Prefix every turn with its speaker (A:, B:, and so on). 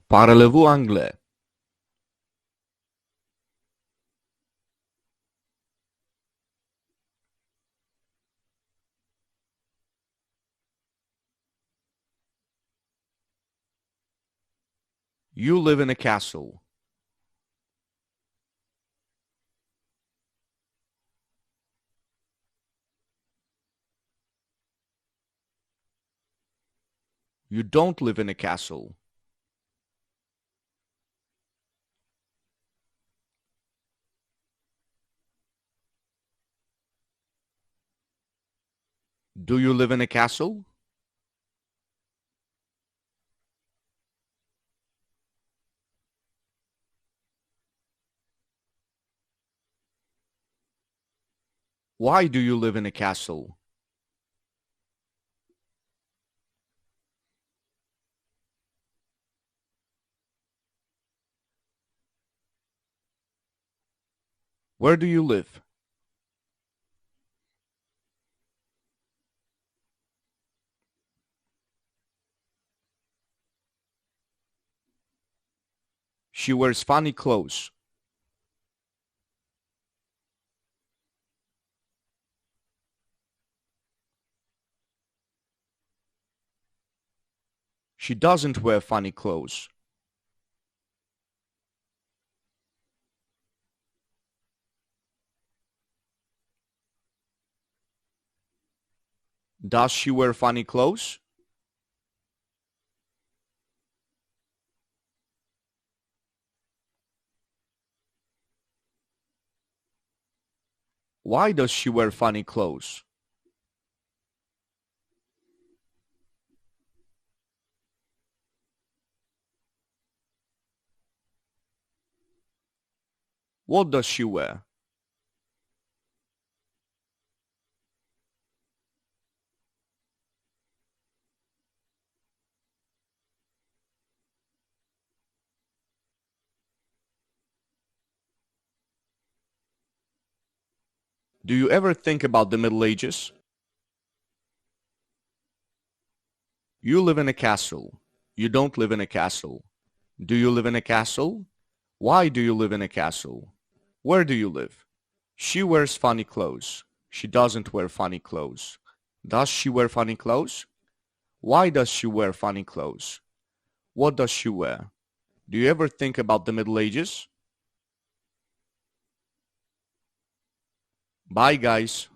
A: Parlez-vous anglais? You live in a castle. You don't live in a castle. Do you live in a castle? Why do you live in a castle? Where do you live? She wears funny clothes. She doesn't wear funny clothes. Does she wear funny clothes? Why does she wear funny clothes? What does she wear? Do you ever think about the Middle Ages? You live in a castle. You don't live in a castle. Do you live in a castle? Why do you live in a castle? Where do you live? She wears funny clothes. She doesn't wear funny clothes. Does she wear funny clothes? Why does she wear funny clothes? What does she wear? Do you ever think about the Middle Ages? Bye, guys.